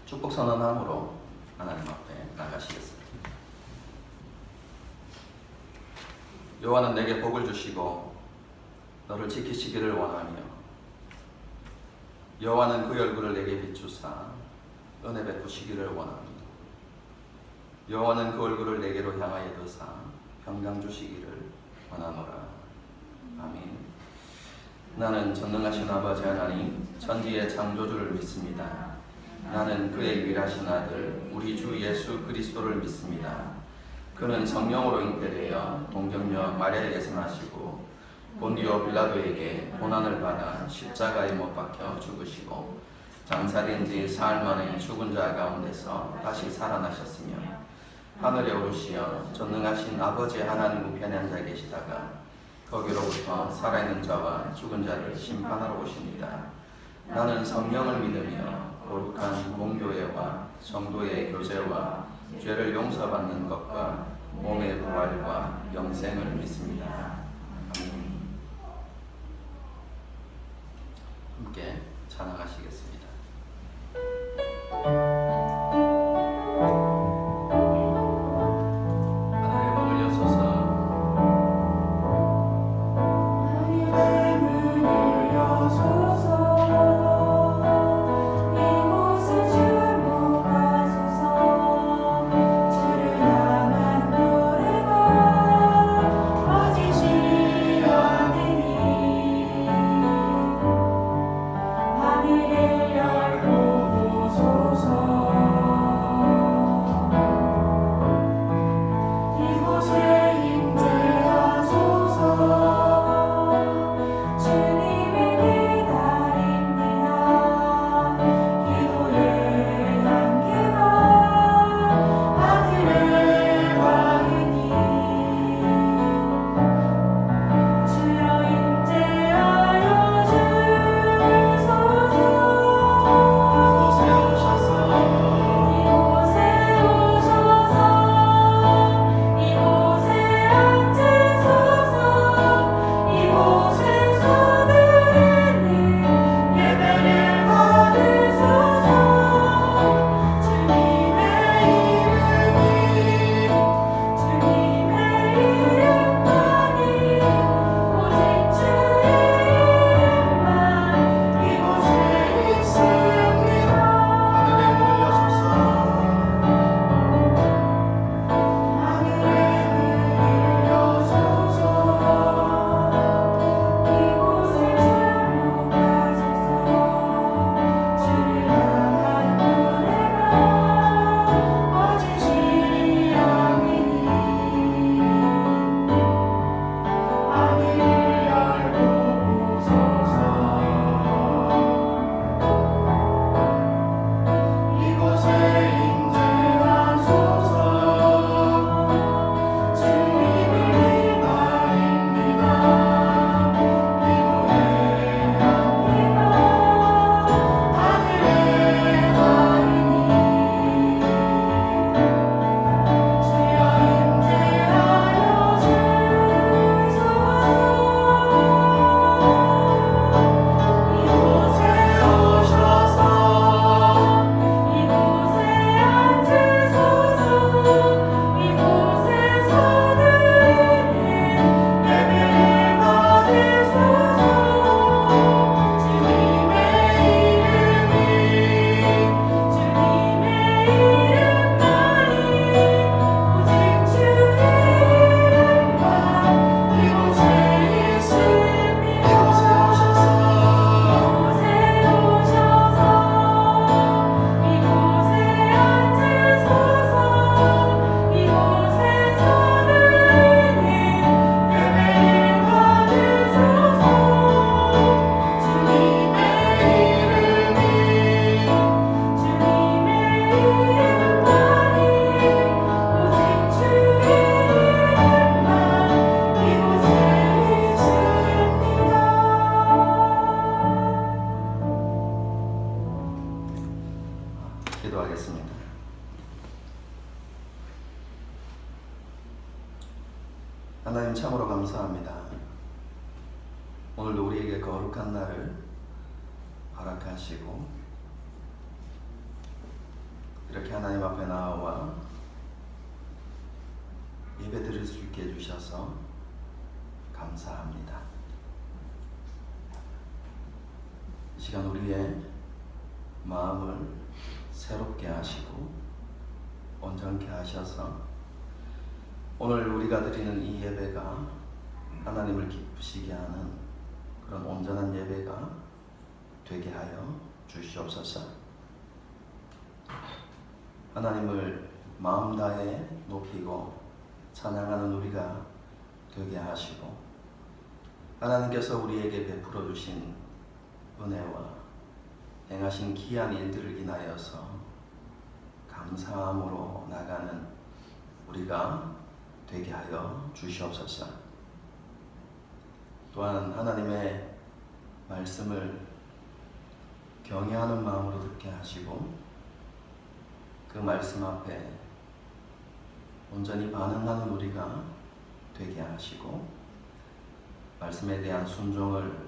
축복 선언함으로 하나님 앞에 나가시겠습니다. 여호와는 내게 복을 주시고 너를 지키시기를 원하며 여호와는 그 얼굴을 내게 비추사 은혜 베푸시기를 원하며 여호와는 그 얼굴을 내게로 향하여 드사 평강 주시기를 원하노라. 아멘. 나는 전능하신 아버지 하나님 천지의 창조주를 믿습니다. 나는 그의 유일하신 아들 우리 주 예수 그리스도를 믿습니다. 그는 성령으로 잉태되어 동정녀 마리아에게서 나시고 본디오 빌라도에게 고난을 받아 십자가에 못 박혀 죽으시고 장사된 지 사흘 만에 죽은 자 가운데서 다시 살아나셨으며 하늘에 오르시어 전능하신 아버지 하나님 우편에 앉아 계시다가 거기로부터 살아있는 자와 죽은 자를 심판하러 오십니다. 나는 성령을 믿으며 거룩한 공교회와 성도의 교제와 죄를 용서받는 것과 몸의 부활과 영생을 믿습니다. 아멘. 함께 찬양하시겠습니다. 기도하겠습니다. 하나님 참으로 감사합니다. 오늘도 우리에게 거룩한 날을 허락하시고 이렇게 하나님 앞에 나와 예배 드릴 수 있게 해주셔서 감사합니다. 이 시간 우리의 마음을 새롭게 하시고 온전케 하셔서 오늘 우리가 드리는 이 예배가 하나님을 기쁘시게 하는 그런 온전한 예배가 되게 하여 주시옵소서. 하나님을 마음 다해 높이고 찬양하는 우리가 되게 하시고 하나님께서 우리에게 베풀어 주신 은혜와 행하신 귀한 일들을 인하여서 감사함으로 나가는 우리가 되게 하여 주시옵소서. 또한 하나님의 말씀을 경외하는 마음으로 듣게 하시고 그 말씀 앞에 온전히 반응하는 우리가 되게 하시고 말씀에 대한 순종을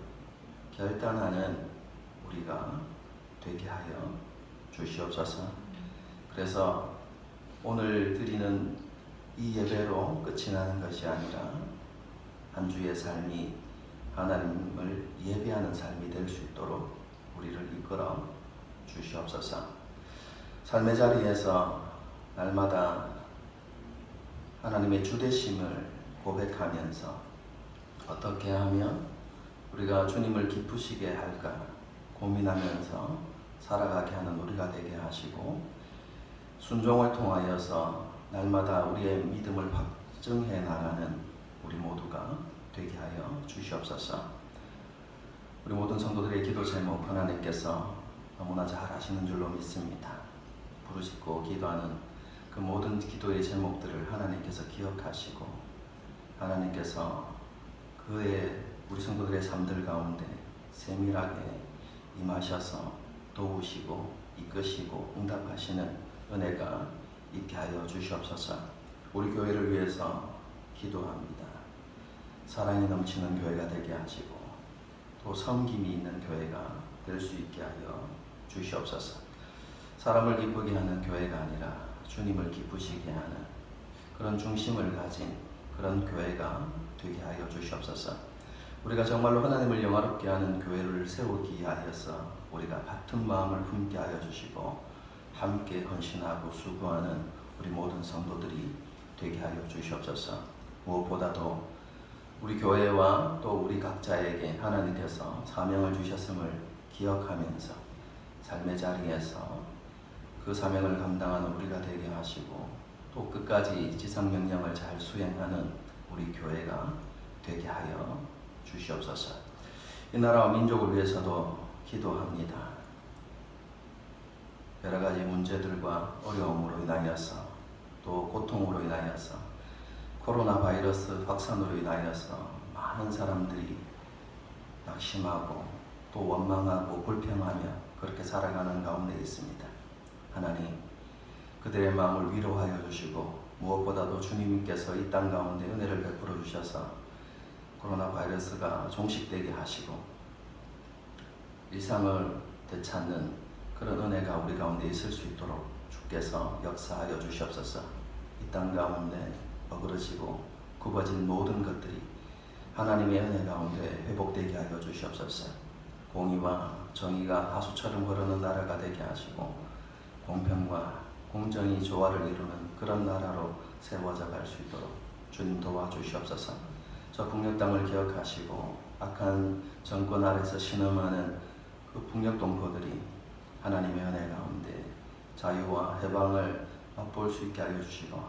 결단하는 우리가 되게 하여 주시옵소서. 그래서 오늘 드리는 이 예배로 끝이 나는 것이 아니라 한 주의 삶이 하나님을 예배하는 삶이 될 수 있도록 우리를 이끌어 주시옵소서. 삶의 자리에서 날마다 하나님의 주되심을 고백하면서 어떻게 하면 우리가 주님을 기쁘시게 할까 고민하면서 살아가게 하는 우리가 되게 하시고 순종을 통하여서 날마다 우리의 믿음을 확증해 나가는 우리 모두가 되게 하여 주시옵소서. 우리 모든 성도들의 기도 제목 하나님께서 너무나 잘 아시는 줄로 믿습니다. 부르짖고 기도하는 그 모든 기도의 제목들을 하나님께서 기억하시고 하나님께서 그의 우리 성도들의 삶들 가운데 세밀하게 임하셔서 도우시고 이끄시고 응답하시는 은혜가 있게 하여 주시옵소서. 우리 교회를 위해서 기도합니다. 사랑이 넘치는 교회가 되게 하시고 또 섬김이 있는 교회가 될 수 있게 하여 주시옵소서. 사람을 기쁘게 하는 교회가 아니라 주님을 기쁘시게 하는 그런 중심을 가진 그런 교회가 되게 하여 주시옵소서. 우리가 정말로 하나님을 영화롭게 하는 교회를 세우기 위하여서 우리가 같은 마음을 품게 하여 주시고 함께 헌신하고 수고하는 우리 모든 성도들이 되게 하여 주시옵소서. 무엇보다도 우리 교회와 또 우리 각자에게 하나님께서 사명을 주셨음을 기억하면서 삶의 자리에서 그 사명을 감당하는 우리가 되게 하시고 또 끝까지 지상명령을 잘 수행하는 우리 교회가 되게 하여 주시옵소서. 이 나라와 민족을 위해서도 기도합니다. 여러 가지 문제들과 어려움으로 인하여서 또 고통으로 인하여서 코로나 바이러스 확산으로 인하여서 많은 사람들이 낙심하고 또 원망하고 불평하며 그렇게 살아가는 가운데 있습니다. 하나님, 그들의 마음을 위로하여 주시고 무엇보다도 주님께서 이 땅 가운데 은혜를 베풀어 주셔서 코로나 바이러스가 종식되게 하시고 일상을 되찾는 그런 은혜가 우리 가운데 있을 수 있도록 주께서 역사하여 주시옵소서. 이 땅 가운데 어그러지고 굽어진 모든 것들이 하나님의 은혜 가운데 회복되게 하여 주시옵소서. 공의와 정의가 하수처럼 흐르는 나라가 되게 하시고 공평과 공정이 조화를 이루는 그런 나라로 세워져 갈 수 있도록 주님 도와주시옵소서. 저 북녘 땅을 기억하시고 악한 정권 아래서 신음하는 그 북녘 동포들이 하나님의 은혜 가운데 자유와 해방을 맛볼 수 있게 하여 주시고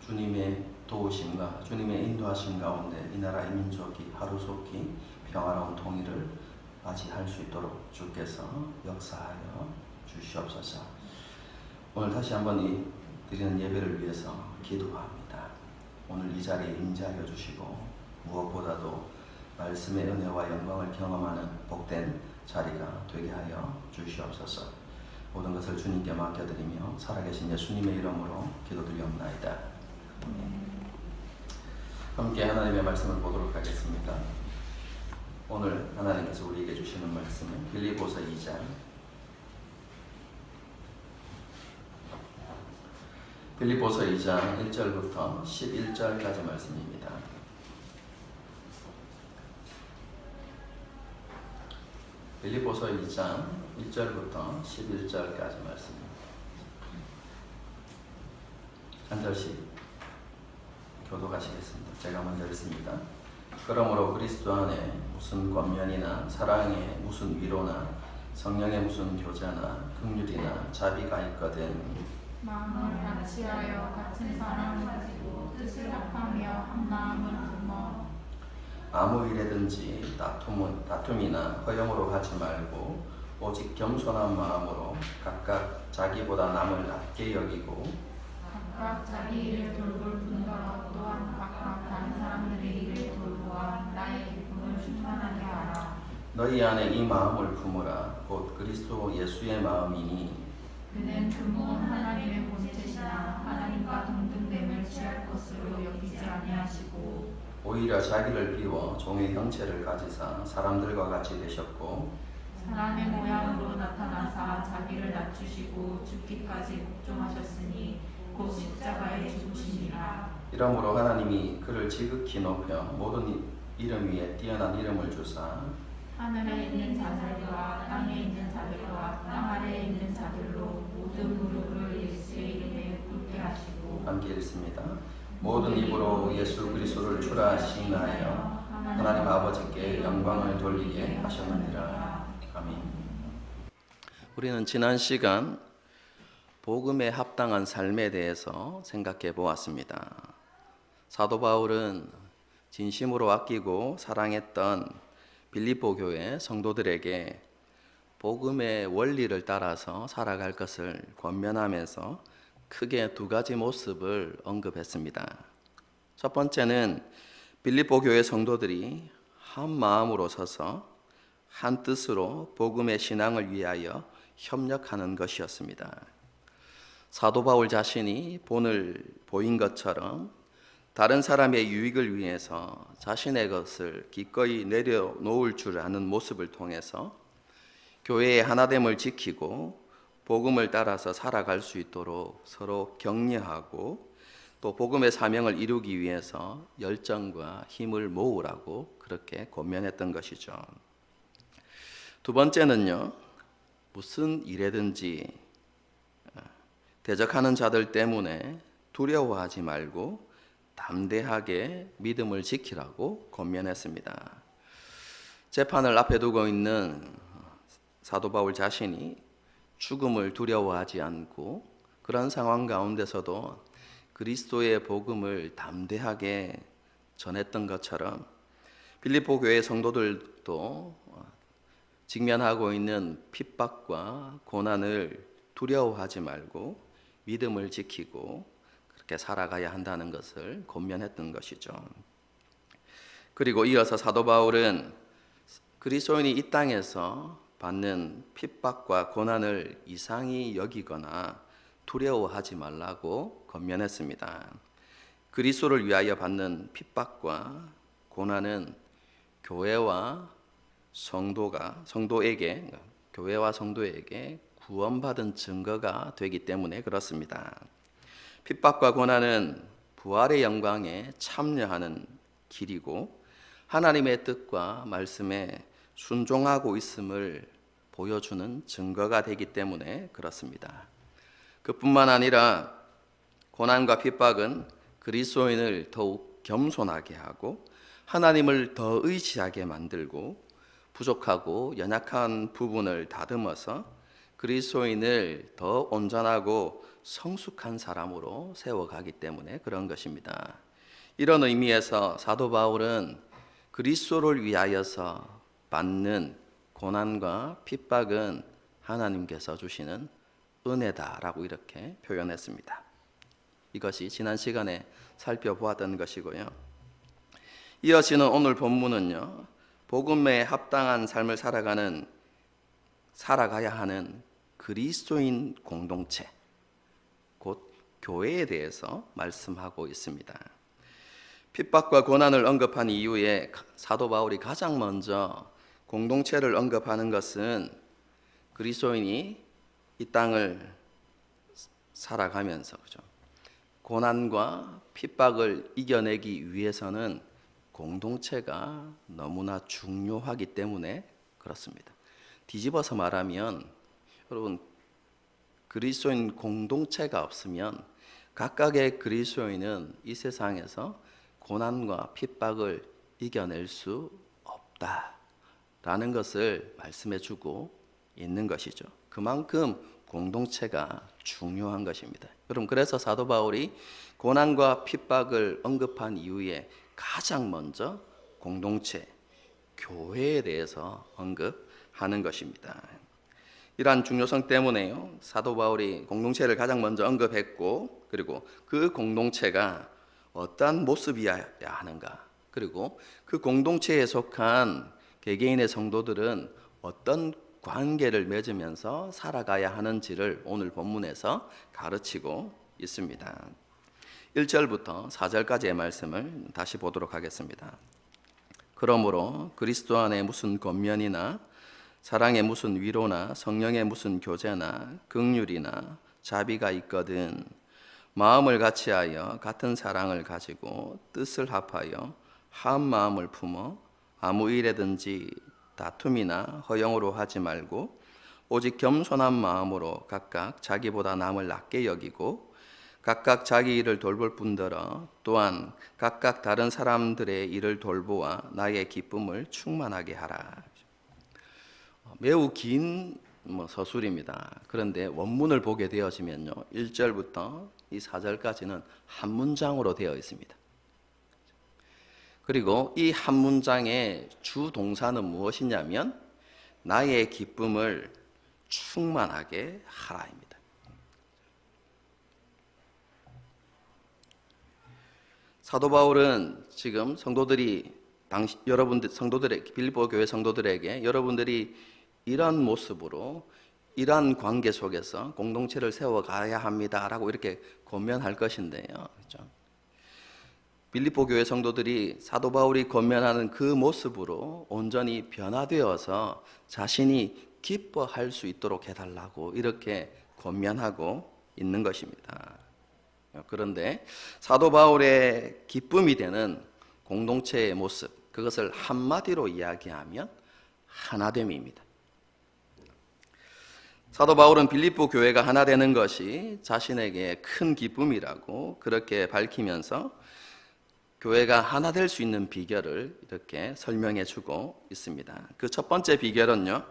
주님의 도우심과 주님의 인도하심 가운데 이 나라의 민족이 하루속히 평화로운 통일을 맞이할 수 있도록 주께서 역사하여 주시옵소서. 오늘 다시 한번 이 드리는 예배를 위해서 기도합니다. 오늘 이 자리에 임재하여 주시고 무엇보다도 말씀의 은혜와 영광을 경험하는 복된 자리가 되게 하여 주시옵소서. 모든 것을 주님께 맡겨드리며 살아계신 예수님의 이름으로 기도드리옵나이다. 함께 하나님의 말씀을 보도록 하겠습니다. 오늘 하나님께서 우리에게 주시는 말씀은 빌립보서 2장 빌립보서 2장 1절부터 11절까지 말씀입니다. 빌립보서 2장 1절부터 11절까지 말씀입니다. 한 절씩 교독하시겠습니다. 제가 먼저 읽습니다. 그러므로 그리스도 안에 무슨 권면이나 사랑에 무슨 위로나 성령의 무슨 교제나 긍휼이나 자비가 있거든 마음을 같이하여 같은 사랑을 가지고 뜻을 합하며 한 마음을 품어 아무 일에든지 다툼이나 허영으로 하지 말고 오직 겸손한 마음으로 각각 자기보다 남을 낮게 여기고 각각 자기 일을 돌볼 뿐더러 또한 각각 다른 사람들의 일을 돌보아 나의 기쁨을 충만하게 하라. 너희 안에 이 마음을 품으라. 곧 그리스도 예수의 마음이니 그는 근본 하나님의 본체시나 하나님과 동등됨을 취할 것으로 여기지 아니하시고 오히려 자기를 비워 종의 형체를 가지사 사람들과 같이 되셨고 사람의 모양으로 나타나사 자기를 낮추시고 죽기까지 복종하셨으니 곧 십자가에 죽으시니라. 이러므로 하나님이 그를 지극히 높여 모든 이름 위에 뛰어난 이름을 주사 하늘에 있는 자들과 땅에 있는 자들과 땅 아래에 있는 자들로 모든 무릎을 예수의 이름에 꿇게 하시고 함께 읽습니다. 모든 입으로 예수 그리스도를 주라시나여 하나님 아버지께 영광을 돌리게 하셨느니라. 아멘. 우리는 지난 시간 복음에 합당한 삶에 대해서 생각해 보았습니다. 사도 바울은 진심으로 아끼고 사랑했던 빌립보 교회 성도들에게 복음의 원리를 따라서 살아갈 것을 권면하면서 크게 두 가지 모습을 언급했습니다. 첫 번째는 빌립보 교회 성도들이 한 마음으로 서서 한 뜻으로 복음의 신앙을 위하여 협력하는 것이었습니다. 사도 바울 자신이 본을 보인 것처럼 다른 사람의 유익을 위해서 자신의 것을 기꺼이 내려놓을 줄 아는 모습을 통해서 교회의 하나됨을 지키고 복음을 따라서 살아갈 수 있도록 서로 격려하고 또 복음의 사명을 이루기 위해서 열정과 힘을 모으라고 그렇게 권면했던 것이죠. 두 번째는요, 무슨 일에든지 대적하는 자들 때문에 두려워하지 말고 담대하게 믿음을 지키라고 권면했습니다. 재판을 앞에 두고 있는 사도 바울 자신이 죽음을 두려워하지 않고 그런 상황 가운데서도 그리스도의 복음을 담대하게 전했던 것처럼 빌립보 교회 성도들도 직면하고 있는 핍박과 고난을 두려워하지 말고 믿음을 지키고 그렇게 살아가야 한다는 것을 권면했던 것이죠. 그리고 이어서 사도 바울은 그리스도인이 이 땅에서 받는 핍박과 고난을 이상히 여기거나 두려워하지 말라고 권면했습니다. 그리스도를 위하여 받는 핍박과 고난은 교회와 성도에게 구원받은 증거가 되기 때문에 그렇습니다. 핍박과 고난은 부활의 영광에 참여하는 길이고 하나님의 뜻과 말씀에 순종하고 있음을 보여주는 증거가 되기 때문에 그렇습니다. 그뿐만 아니라 고난과 핍박은 그리스도인을 더욱 겸손하게 하고 하나님을 더 의지하게 만들고 부족하고 연약한 부분을 다듬어서 그리스도인을 더 온전하고 성숙한 사람으로 세워가기 때문에 그런 것입니다. 이런 의미에서 사도 바울은 그리스도를 위하여서 받는 고난과 핍박은 하나님께서 주시는 은혜다라고 이렇게 표현했습니다. 이것이 지난 시간에 살펴보았던 것이고요. 이어지는 오늘 본문은요, 복음에 합당한 삶을 살아가야 하는 그리스도인 공동체, 곧 교회에 대해서 말씀하고 있습니다. 핍박과 고난을 언급한 이후에 사도 바울이 가장 먼저 공동체를 언급하는 것은 그리스도인이 이 땅을 살아가면서 고난과 핍박을 이겨내기 위해서는 공동체가 너무나 중요하기 때문에 그렇습니다. 뒤집어서 말하면 여러분, 그리스도인 공동체가 없으면 각각의 그리스도인은 이 세상에서 고난과 핍박을 이겨낼 수 없다라는 것을 말씀해 주고 있는 것이죠. 그만큼 공동체가 중요한 것입니다. 여러분, 그래서 사도 바울이 고난과 핍박을 언급한 이후에 가장 먼저 공동체, 교회에 대해서 언급하는 것입니다. 이러한 중요성 때문에요, 사도 바울이 공동체를 가장 먼저 언급했고, 그리고 그 공동체가 어떠한 모습이어야 하는가, 그리고 그 공동체에 속한 개개인의 성도들은 어떤 관계를 맺으면서 살아가야 하는지를 오늘 본문에서 가르치고 있습니다. 1절부터 4절까지의 말씀을 다시 보도록 하겠습니다. 그러므로 그리스도 안에 무슨 권면이나 사랑에 무슨 위로나 성령의 무슨 교제나 긍휼이나 자비가 있거든 마음을 같이하여 같은 사랑을 가지고 뜻을 합하여 한 마음을 품어 아무 일에든지 다툼이나 허영으로 하지 말고 오직 겸손한 마음으로 각각 자기보다 남을 낮게 여기고 각각 자기 일을 돌볼 뿐더러 또한 각각 다른 사람들의 일을 돌보아 나의 기쁨을 충만하게 하라. 매우 긴 서술입니다. 그런데 원문을 보게 되어지면요, 1절부터 이 4절까지는 한 문장으로 되어 있습니다. 그리고 이 한 문장의 주 동사는 무엇이냐면 나의 기쁨을 충만하게 하라입니다. 사도 바울은 지금 빌립보 교회 성도들에게 여러분들이 이런 모습으로 이러한 관계 속에서 공동체를 세워가야 합니다라고 이렇게 권면할 것인데요. 그렇죠? 빌립보 교회 성도들이 사도 바울이 권면하는 그 모습으로 온전히 변화되어서 자신이 기뻐할 수 있도록 해달라고 이렇게 권면하고 있는 것입니다. 그런데 사도 바울의 기쁨이 되는 공동체의 모습, 그것을 한마디로 이야기하면 하나됨입니다. 사도 바울은 빌립보 교회가 하나 되는 것이 자신에게 큰 기쁨이라고 그렇게 밝히면서 교회가 하나 될 수 있는 비결을 이렇게 설명해 주고 있습니다. 그 첫 번째 비결은요,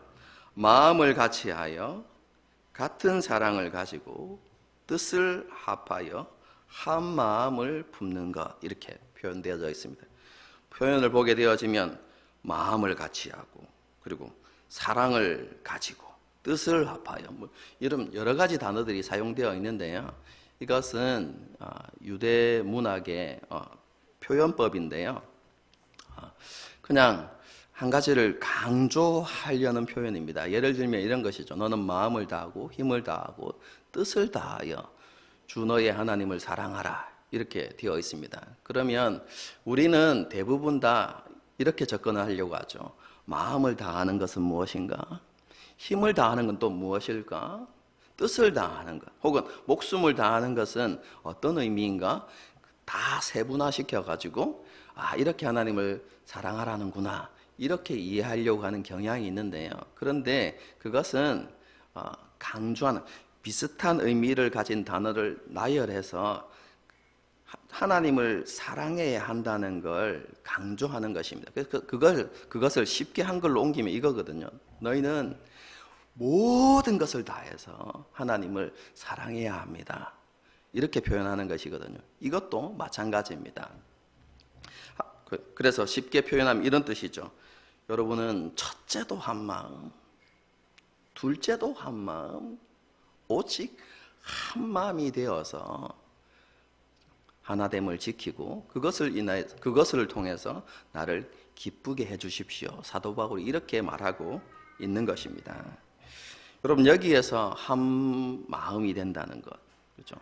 마음을 같이하여 같은 사랑을 가지고 뜻을 합하여 한 마음을 품는 것, 이렇게 표현되어져 있습니다. 표현을 보게 되어지면 마음을 같이하고 그리고 사랑을 가지고 뜻을 합하여 이런 여러 가지 단어들이 사용되어 있는데요, 이것은 유대 문학의 표현법인데요, 그냥 한 가지를 강조하려는 표현입니다. 예를 들면 이런 것이죠. 너는 마음을 다하고 힘을 다하고 뜻을 다하여 주 너의 하나님을 사랑하라, 이렇게 되어 있습니다. 그러면 우리는 대부분 다 이렇게 접근하려고 하죠. 마음을 다하는 것은 무엇인가? 힘을 다하는 건 또 무엇일까? 뜻을 다하는 것, 혹은 목숨을 다하는 것은 어떤 의미인가? 다 세분화시켜가지고 이렇게 하나님을 사랑하라는구나, 이렇게 이해하려고 하는 경향이 있는데요. 그런데 그것은 강조하는 비슷한 의미를 가진 단어를 나열해서 하나님을 사랑해야 한다는 걸 강조하는 것입니다. 그래서 그것을 쉽게 한글로 옮기면 이거거든요. 너희는 모든 것을 다해서 하나님을 사랑해야 합니다, 이렇게 표현하는 것이거든요. 이것도 마찬가지입니다. 그래서 쉽게 표현하면 이런 뜻이죠. 여러분은 첫째도 한 마음, 둘째도 한 마음, 오직 한 마음이 되어서 하나됨을 지키고 그것을 통해서 나를 기쁘게 해주십시오. 사도 바울이 이렇게 말하고 있는 것입니다. 여러분, 여기에서 한 마음이 된다는 것, 그렇죠?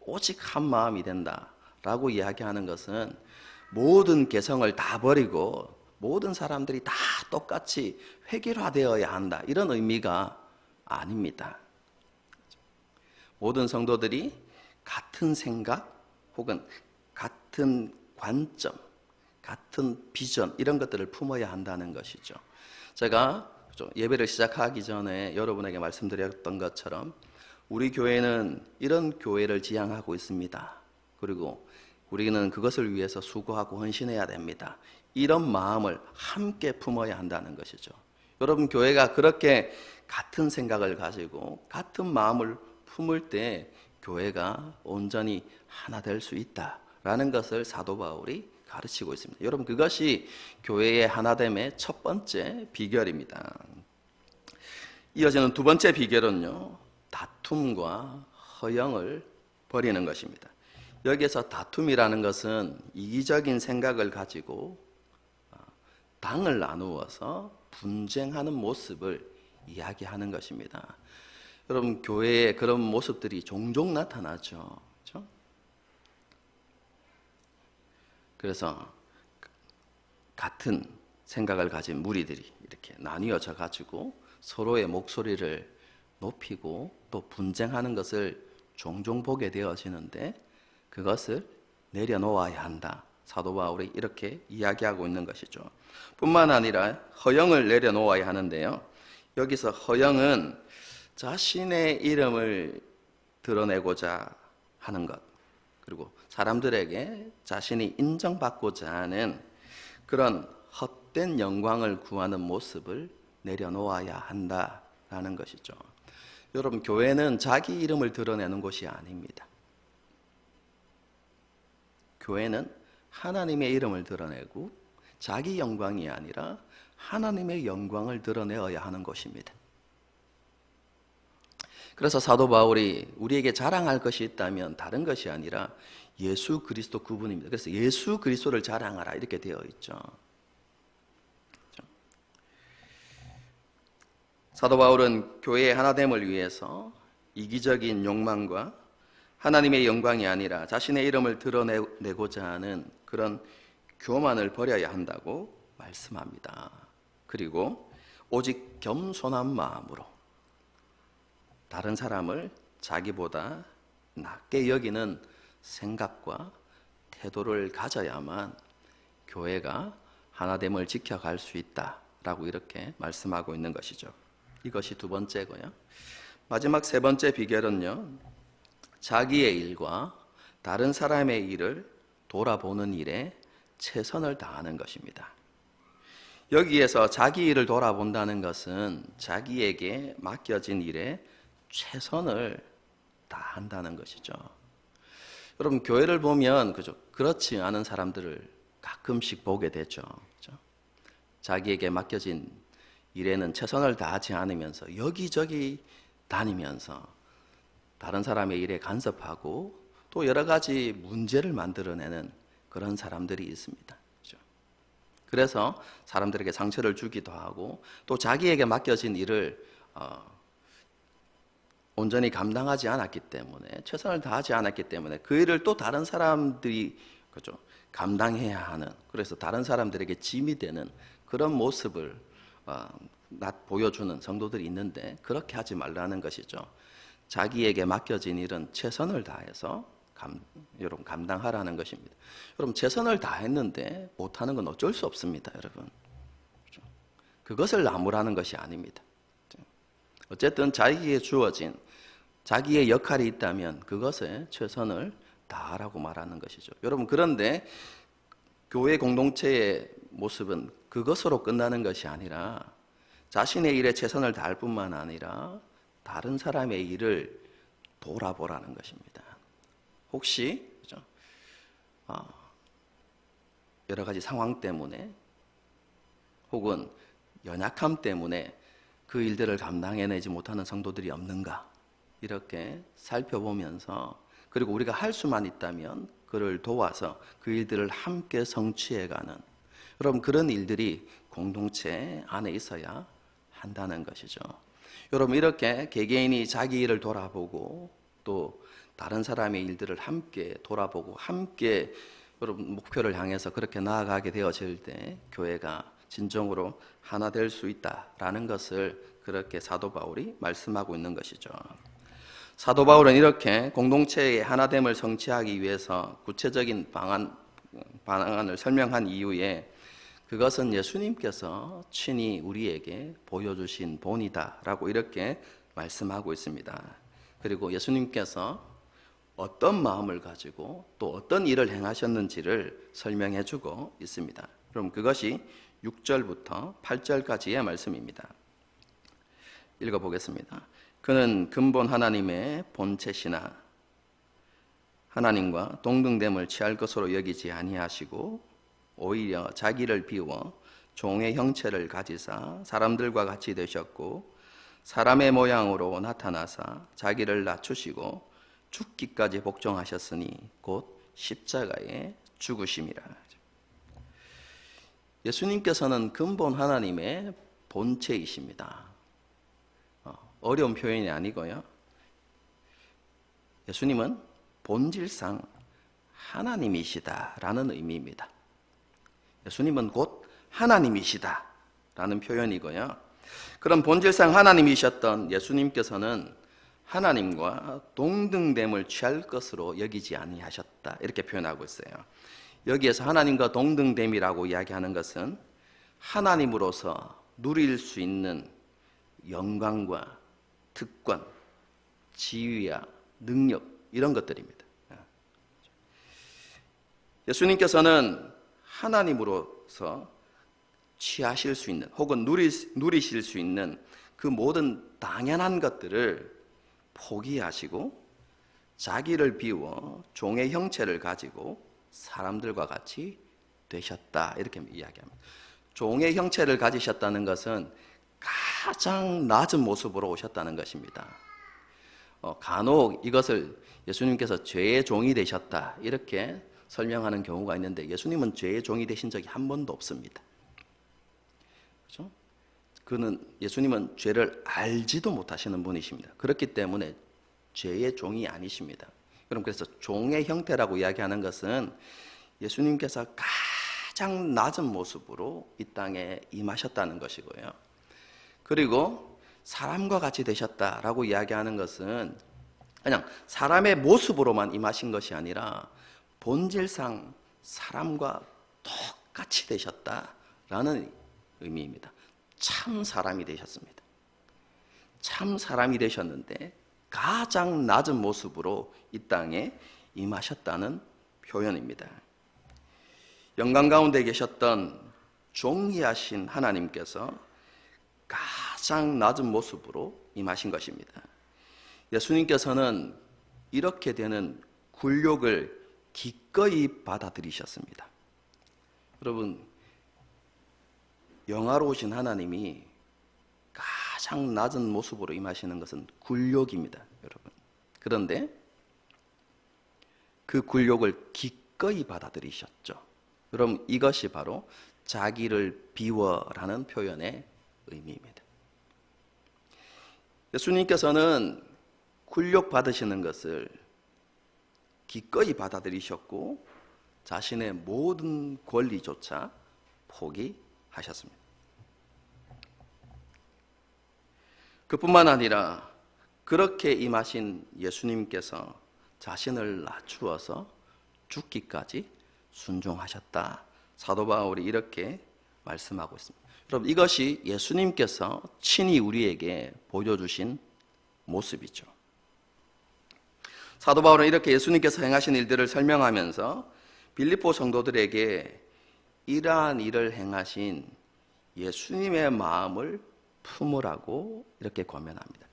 오직 한 마음이 된다라고 이야기하는 것은 모든 개성을 다 버리고 모든 사람들이 다 똑같이 획일화되어야 한다, 이런 의미가 아닙니다. 모든 성도들이 같은 생각, 혹은 같은 관점, 같은 비전 이런 것들을 품어야 한다는 것이죠. 제가 예배를 시작하기 전에 여러분에게 말씀드렸던 것처럼 우리 교회는 이런 교회를 지향하고 있습니다. 그리고 우리는 그것을 위해서 수고하고 헌신해야 됩니다. 이런 마음을 함께 품어야 한다는 것이죠. 여러분 교회가 그렇게 같은 생각을 가지고 같은 마음을 품을 때 교회가 온전히 하나 될 수 있다라는 것을 사도 바울이 가르치고 있습니다. 여러분 그것이 교회의 하나됨의 첫 번째 비결입니다. 이어지는 두 번째 비결은요, 다툼과 허영을 버리는 것입니다. 여기에서 다툼이라는 것은 이기적인 생각을 가지고 당을 나누어서 분쟁하는 모습을 이야기하는 것입니다. 여러분 교회에 그런 모습들이 종종 나타나죠. 그렇죠? 그래서 같은 생각을 가진 무리들이 이렇게 나뉘어져 가지고 서로의 목소리를 높이고 또 분쟁하는 것을 종종 보게 되어지는데 그것을 내려놓아야 한다. 사도 바울이 이렇게 이야기하고 있는 것이죠. 뿐만 아니라 허영을 내려놓아야 하는데요. 여기서 허영은 자신의 이름을 드러내고자 하는 것, 그리고 사람들에게 자신이 인정받고자 하는 그런 헛된 영광을 구하는 모습을 내려놓아야 한다라는 것이죠. 여러분 교회는 자기 이름을 드러내는 곳이 아닙니다. 교회는 하나님의 이름을 드러내고 자기 영광이 아니라 하나님의 영광을 드러내어야 하는 것입니다. 그래서 사도 바울이 우리에게 자랑할 것이 있다면 다른 것이 아니라 예수 그리스도 그분입니다. 그래서 예수 그리스도를 자랑하라 이렇게 되어 있죠. 사도 바울은 교회의 하나됨을 위해서 이기적인 욕망과 하나님의 영광이 아니라 자신의 이름을 드러내고자 하는 그런 교만을 버려야 한다고 말씀합니다. 그리고 오직 겸손한 마음으로 다른 사람을 자기보다 낮게 여기는 생각과 태도를 가져야만 교회가 하나됨을 지켜갈 수 있다라고 이렇게 말씀하고 있는 것이죠. 이것이 두 번째고요. 마지막 세 번째 비결은요, 자기의 일과 다른 사람의 일을 돌아보는 일에 최선을 다하는 것입니다. 여기에서 자기 일을 돌아본다는 것은 자기에게 맡겨진 일에 최선을 다한다는 것이죠. 여러분 교회를 보면 그렇지 않은 사람들을 가끔씩 보게 되죠. 그렇죠? 자기에게 맡겨진 일에는 최선을 다하지 않으면서 여기저기 다니면서 다른 사람의 일에 간섭하고 또 여러 가지 문제를 만들어내는 그런 사람들이 있습니다. 그렇죠? 그래서 사람들에게 상처를 주기도 하고 또 자기에게 맡겨진 일을 온전히 감당하지 않았기 때문에 최선을 다하지 않았기 때문에 그 일을 또 다른 사람들이 그죠 감당해야 하는, 그래서 다른 사람들에게 짐이 되는 그런 모습을 보여주는 성도들이 있는데 그렇게 하지 말라는 것이죠. 자기에게 맡겨진 일은 최선을 다해서 여러분 감당하라는 것입니다. 여러분 최선을 다했는데 못하는 건 어쩔 수 없습니다. 여러분 그렇죠? 그것을 나무라는 것이 아닙니다. 어쨌든 자기에게 주어진 자기의 역할이 있다면 그것에 최선을 다하라고 말하는 것이죠. 여러분 그런데 교회 공동체의 모습은 그것으로 끝나는 것이 아니라 자신의 일에 최선을 다할 뿐만 아니라 다른 사람의 일을 돌아보라는 것입니다. 혹시 그죠? 여러 가지 상황 때문에 혹은 연약함 때문에 그 일들을 감당해내지 못하는 성도들이 없는가 이렇게 살펴보면서, 그리고 우리가 할 수만 있다면 그를 도와서 그 일들을 함께 성취해가는, 여러분 그런 일들이 공동체 안에 있어야 한다는 것이죠. 여러분 이렇게 개개인이 자기 일을 돌아보고 또 다른 사람의 일들을 함께 돌아보고 함께 여러분 목표를 향해서 그렇게 나아가게 되어질 때 교회가 진정으로 하나 될 수 있다라는 것을 그렇게 사도 바울이 말씀하고 있는 것이죠. 사도 바울은 이렇게 공동체의 하나됨을 성취하기 위해서 구체적인 방안을 설명한 이후에 그것은 예수님께서 친히 우리에게 보여주신 본이다라고 이렇게 말씀하고 있습니다. 그리고 예수님께서 어떤 마음을 가지고 또 어떤 일을 행하셨는지를 설명해 주고 있습니다. 그럼 그것이 6절부터 8절까지의 말씀입니다. 읽어보겠습니다. 그는 근본 하나님의 본체시나 하나님과 동등됨을 취할 것으로 여기지 아니하시고 오히려 자기를 비워 종의 형체를 가지사 사람들과 같이 되셨고 사람의 모양으로 나타나사 자기를 낮추시고 죽기까지 복종하셨으니 곧 십자가에 죽으심이라. 예수님께서는 근본 하나님의 본체이십니다. 어려운 표현이 아니고요. 예수님은 본질상 하나님이시다라는 의미입니다. 예수님은 곧 하나님이시다라는 표현이고요. 그럼 본질상 하나님이셨던 예수님께서는 하나님과 동등됨을 취할 것으로 여기지 아니하셨다 이렇게 표현하고 있어요. 여기에서 하나님과 동등됨이라고 이야기하는 것은 하나님으로서 누릴 수 있는 영광과 특권, 지위와 능력 이런 것들입니다. 예수님께서는 하나님으로서 취하실 수 있는 혹은 누리실 수 있는 그 모든 당연한 것들을 포기하시고 자기를 비워 종의 형체를 가지고 사람들과 같이 되셨다 이렇게 이야기합니다. 종의 형체를 가지셨다는 것은 가장 낮은 모습으로 오셨다는 것입니다. 간혹 이것을 예수님께서 죄의 종이 되셨다 이렇게 설명하는 경우가 있는데 예수님은 죄의 종이 되신 적이 한 번도 없습니다. 그렇죠? 예수님은 죄를 알지도 못하시는 분이십니다. 그렇기 때문에 죄의 종이 아니십니다. 그래서 종의 형태라고 이야기하는 것은 예수님께서 가장 낮은 모습으로 이 땅에 임하셨다는 것이고요. 그리고 사람과 같이 되셨다라고 이야기하는 것은 그냥 사람의 모습으로만 임하신 것이 아니라 본질상 사람과 똑같이 되셨다라는 의미입니다. 참 사람이 되셨습니다. 참 사람이 되셨는데 가장 낮은 모습으로 이 땅에 임하셨다는 표현입니다. 영광 가운데 계셨던 존귀하신 하나님께서 가장 낮은 모습으로 임하신 것입니다. 예수님께서는 이렇게 되는 굴욕을 기꺼이 받아들이셨습니다. 여러분, 영화로우신 하나님이 가장 낮은 모습으로 임하시는 것은 굴욕입니다, 여러분. 그런데 그 굴욕을 기꺼이 받아들이셨죠. 그럼 이것이 바로 자기를 비워라는 표현의 의미입니다. 예수님께서는 굴욕 받으시는 것을 기꺼이 받아들이셨고 자신의 모든 권리조차 포기하셨습니다. 그뿐만 아니라 그렇게 임하신 예수님께서 자신을 낮추어서 죽기까지 순종하셨다. 사도 바울이 이렇게 말씀하고 있습니다. 여러분, 이것이 예수님께서 친히 우리에게 보여주신 모습이죠. 사도 바울은 이렇게 예수님께서 행하신 일들을 설명하면서 빌립보 성도들에게 이러한 일을 행하신 예수님의 마음을 품으라고 이렇게 권면합니다.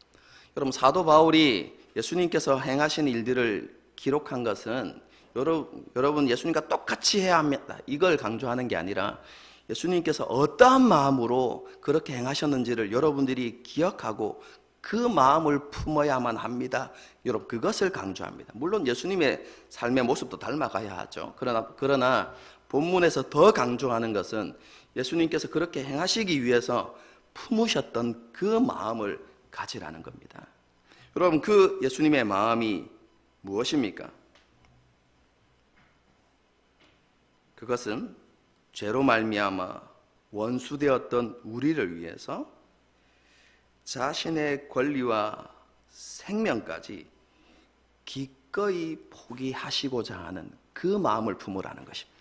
여러분, 사도 바울이 예수님께서 행하신 일들을 기록한 것은 여러분 예수님과 똑같이 해야 합니다. 이걸 강조하는 게 아니라 예수님께서 어떠한 마음으로 그렇게 행하셨는지를 여러분들이 기억하고 그 마음을 품어야만 합니다. 여러분, 그것을 강조합니다. 물론 예수님의 삶의 모습도 닮아가야 하죠. 그러나 본문에서 더 강조하는 것은 예수님께서 그렇게 행하시기 위해서 품으셨던 그 마음을 가지라는 겁니다. 여러분, 그 예수님의 마음이 무엇입니까? 그것은 죄로 말미암아 원수되었던 우리를 위해서 자신의 권리와 생명까지 기꺼이 포기하시고자 하는 그 마음을 품으라는 것입니다.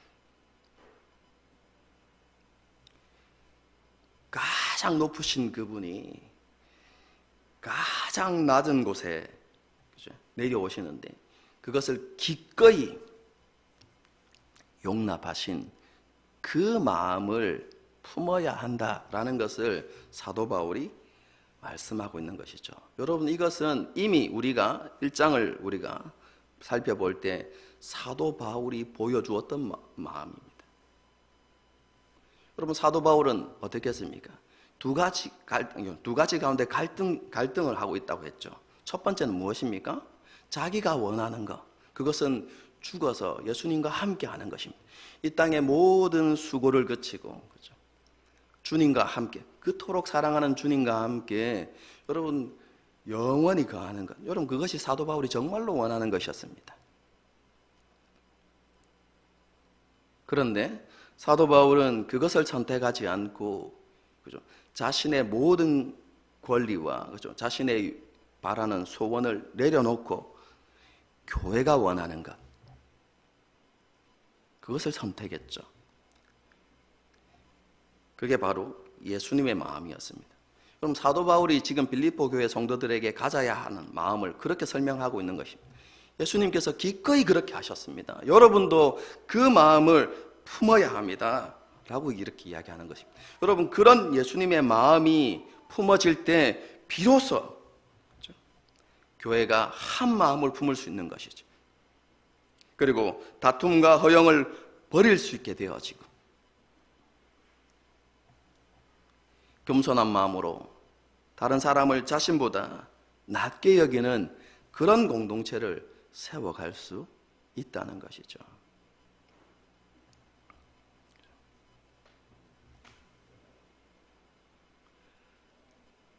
가장 높으신 그분이 가장 낮은 곳에 내려오시는데 그것을 기꺼이 용납하신 그 마음을 품어야 한다라는 것을 사도 바울이 말씀하고 있는 것이죠. 여러분, 이것은 이미 우리가 1장을 우리가 살펴볼 때 사도 바울이 보여주었던 마음입니다. 여러분, 사도 바울은 어떻게 했습니까? 두 가지 가운데 갈등을 하고 있다고 했죠. 첫 번째는 무엇입니까? 자기가 원하는 것, 그것은 죽어서 예수님과 함께 하는 것입니다. 이 땅의 모든 수고를 그치고, 그렇죠? 주님과 함께, 그토록 사랑하는 주님과 함께 여러분 영원히 거하는 것, 여러분 그것이 사도 바울이 정말로 원하는 것이었습니다. 그런데 사도 바울은 그것을 선택하지 않고, 그죠? 자신의 모든 권리와, 그죠? 자신의 바라는 소원을 내려놓고 교회가 원하는 것, 그것을 선택했죠. 그게 바로 예수님의 마음이었습니다. 그럼 사도 바울이 지금 빌립보 교회 성도들에게 가져야 하는 마음을 그렇게 설명하고 있는 것입니다. 예수님께서 기꺼이 그렇게 하셨습니다. 여러분도 그 마음을 품어야 합니다 라고 이렇게 이야기하는 것입니다. 여러분, 그런 예수님의 마음이 품어질 때 비로소, 그렇죠? 교회가 한 마음을 품을 수 있는 것이죠. 그리고 다툼과 허영을 버릴 수 있게 되어지고 겸손한 마음으로 다른 사람을 자신보다 낮게 여기는 그런 공동체를 세워갈 수 있다는 것이죠.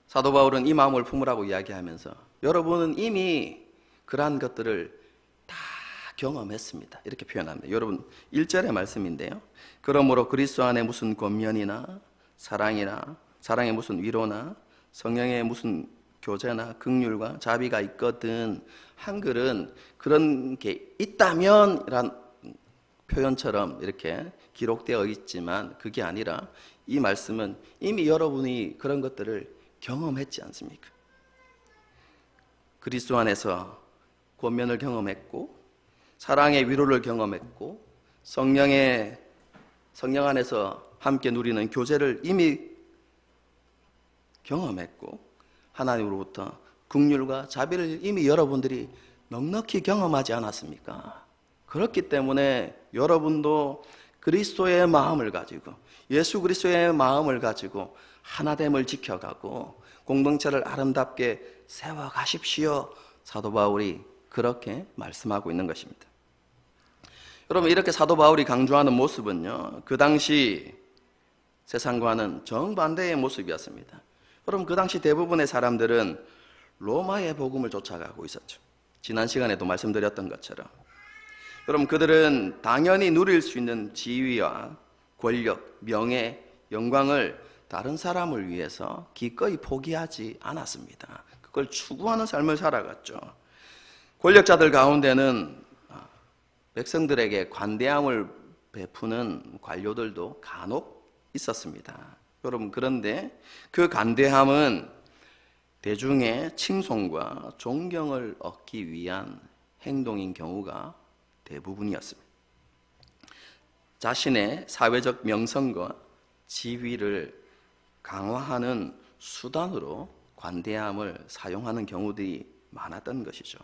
사도 바울은 이 마음을 품으라고 이야기하면서 여러분은 이미 그러한 것들을 다 경험했습니다. 이렇게 표현합니다. 여러분 1절의 말씀인데요. 그러므로 그리스도 안에 무슨 권면이나 사랑이나 사랑의 무슨 위로나 성령의 무슨 교제나 긍휼과 자비가 있거든. 한글은 그런 게 있다면 이란 표현처럼 이렇게 기록되어 있지만 그게 아니라 이 말씀은 이미 여러분이 그런 것들을 경험했지 않습니까? 그리스도 안에서 권면을 경험했고 사랑의 위로를 경험했고 성령 안에서 함께 누리는 교제를 이미 경험했고 하나님으로부터 긍휼과 자비를 이미 여러분들이 넉넉히 경험하지 않았습니까? 그렇기 때문에 여러분도 그리스도의 마음을 가지고 예수 그리스도의 마음을 가지고 하나됨을 지켜가고 공동체를 아름답게 세워가십시오. 사도 바울이 그렇게 말씀하고 있는 것입니다. 여러분, 이렇게 사도 바울이 강조하는 모습은요, 그 당시 세상과는 정반대의 모습이었습니다. 여러분, 그 당시 대부분의 사람들은 로마의 복음을 쫓아가고 있었죠. 지난 시간에도 말씀드렸던 것처럼 여러분, 그들은 당연히 누릴 수 있는 지위와 권력, 명예, 영광을 다른 사람을 위해서 기꺼이 포기하지 않았습니다. 그걸 추구하는 삶을 살아갔죠. 권력자들 가운데는 백성들에게 관대함을 베푸는 관료들도 간혹 있었습니다. 여러분, 그런데 그 관대함은 대중의 칭송과 존경을 얻기 위한 행동인 경우가 대부분이었습니다. 자신의 사회적 명성과 지위를 강화하는 수단으로 관대함을 사용하는 경우들이 많았던 것이죠.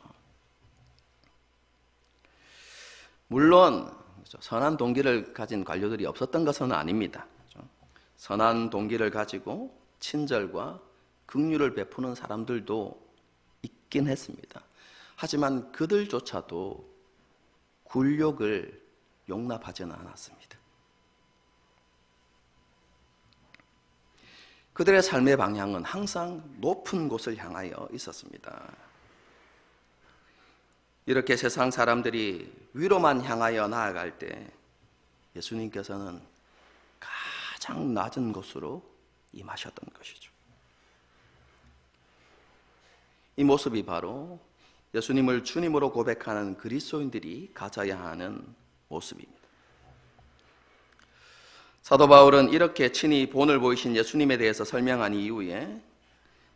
물론 선한 동기를 가진 관료들이 없었던 것은 아닙니다. 선한 동기를 가지고 친절과 긍휼을 베푸는 사람들도 있긴 했습니다. 하지만 그들조차도 굴욕을 용납하지는 않았습니다. 그들의 삶의 방향은 항상 높은 곳을 향하여 있었습니다. 이렇게 세상 사람들이 위로만 향하여 나아갈 때 예수님께서는 가장 낮은 곳으로 임하셨던 것이죠. 이 모습이 바로 예수님을 주님으로 고백하는 그리스도인들이 가져야 하는 모습입니다. 사도 바울은 이렇게 친히 본을 보이신 예수님에 대해서 설명한 이후에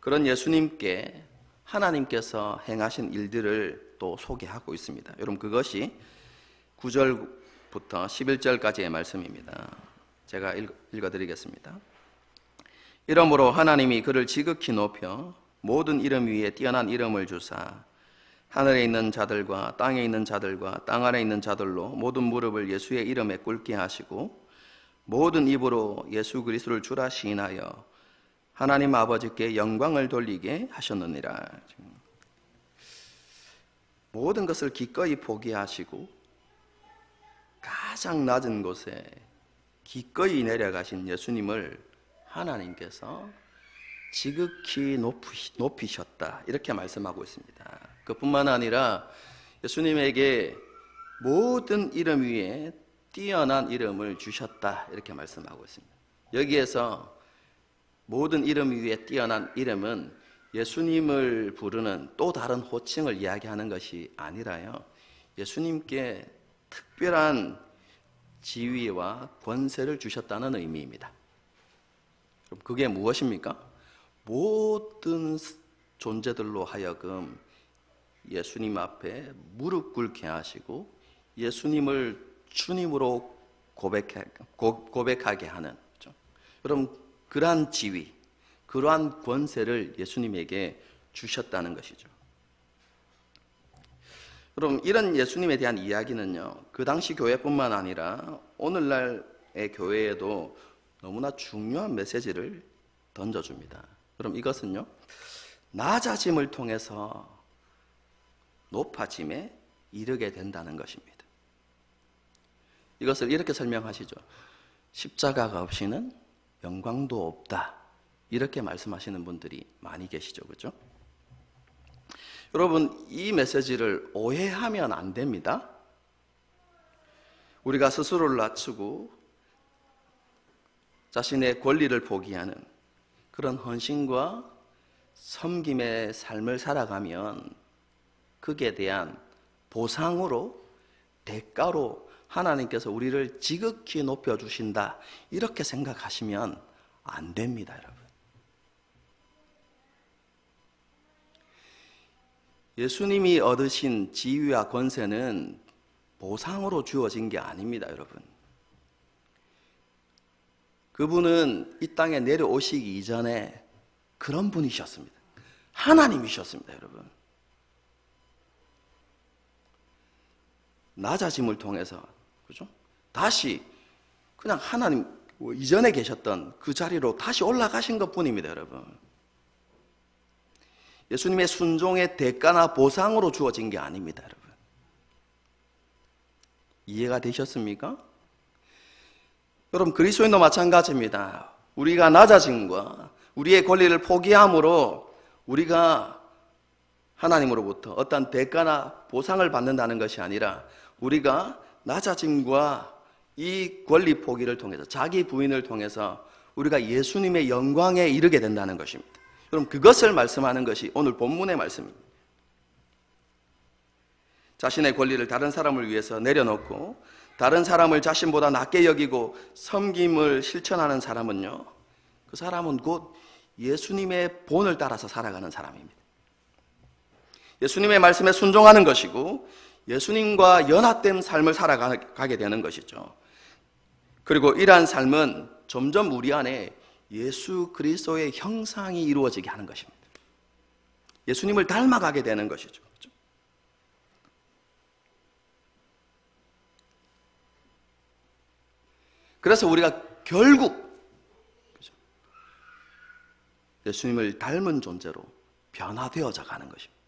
그런 예수님께 하나님께서 행하신 일들을 또 소개하고 있습니다. 여러분, 그것이 9절부터 11절까지의 말씀입니다. 제가 읽어드리겠습니다. 이러므로 하나님이 그를 지극히 높여 모든 이름 위에 뛰어난 이름을 주사 하늘에 있는 자들과 땅에 있는 자들과 땅 아래 있는 자들로 모든 무릎을 예수의 이름에 꿇게 하시고 모든 입으로 예수 그리스도를 주라 시인하여 하나님 아버지께 영광을 돌리게 하셨느니라. 모든 것을 기꺼이 포기하시고 가장 낮은 곳에 기꺼이 내려가신 예수님을 하나님께서 지극히 높이셨다, 이렇게 말씀하고 있습니다. 그뿐만 아니라 예수님에게 모든 이름 위에 뛰어난 이름을 주셨다, 이렇게 말씀하고 있습니다. 여기에서 모든 이름 위에 뛰어난 이름은 예수님을 부르는 또 다른 호칭을 이야기하는 것이 아니라요, 예수님께 특별한 지위와 권세를 주셨다는 의미입니다. 그게 무엇입니까? 모든 존재들로 하여금 예수님 앞에 무릎 꿇게 하시고 예수님을 주님으로 고백하게 하는, 여러분, 그러한 지위, 그러한 권세를 예수님에게 주셨다는 것이죠. 여러분, 이런 예수님에 대한 이야기는요, 그 당시 교회뿐만 아니라 오늘날의 교회에도 너무나 중요한 메시지를 던져줍니다. 그럼 이것은요, 낮아짐을 통해서 높아짐에 이르게 된다는 것입니다. 이것을 이렇게 설명하시죠. 십자가가 없이는 영광도 없다, 이렇게 말씀하시는 분들이 많이 계시죠, 그렇죠? 여러분, 이 메시지를 오해하면 안 됩니다. 우리가 스스로를 낮추고 자신의 권리를 포기하는 그런 헌신과 섬김의 삶을 살아가면 그에 대한 보상으로, 대가로 하나님께서 우리를 지극히 높여주신다, 이렇게 생각하시면 안 됩니다, 여러분. 예수님이 얻으신 지위와 권세는 보상으로 주어진 게 아닙니다, 여러분. 그분은 이 땅에 내려오시기 이전에 그런 분이셨습니다. 하나님이셨습니다, 여러분. 낮아짐을 통해서, 그죠? 다시 그냥 하나님 이전에 계셨던 그 자리로 다시 올라가신 것 뿐입니다, 여러분. 예수님의 순종의 대가나 보상으로 주어진 게 아닙니다, 여러분. 이해가 되셨습니까? 여러분, 그리스도인도 마찬가지입니다. 우리가 낮아짐과 우리의 권리를 포기함으로 우리가 하나님으로부터 어떤 대가나 보상을 받는다는 것이 아니라 우리가 낮아짐과 이 권리 포기를 통해서, 자기 부인을 통해서 우리가 예수님의 영광에 이르게 된다는 것입니다. 그럼 그것을 말씀하는 것이 오늘 본문의 말씀입니다. 자신의 권리를 다른 사람을 위해서 내려놓고 다른 사람을 자신보다 낮게 여기고 섬김을 실천하는 사람은요, 그 사람은 곧 예수님의 본을 따라서 살아가는 사람입니다. 예수님의 말씀에 순종하는 것이고 예수님과 연합된 삶을 살아가게 되는 것이죠. 그리고 이러한 삶은 점점 우리 안에 예수 그리스도의 형상이 이루어지게 하는 것입니다. 예수님을 닮아가게 되는 것이죠. 그래서 우리가 결국 예수님을 닮은 존재로 변화되어져 가는 것입니다.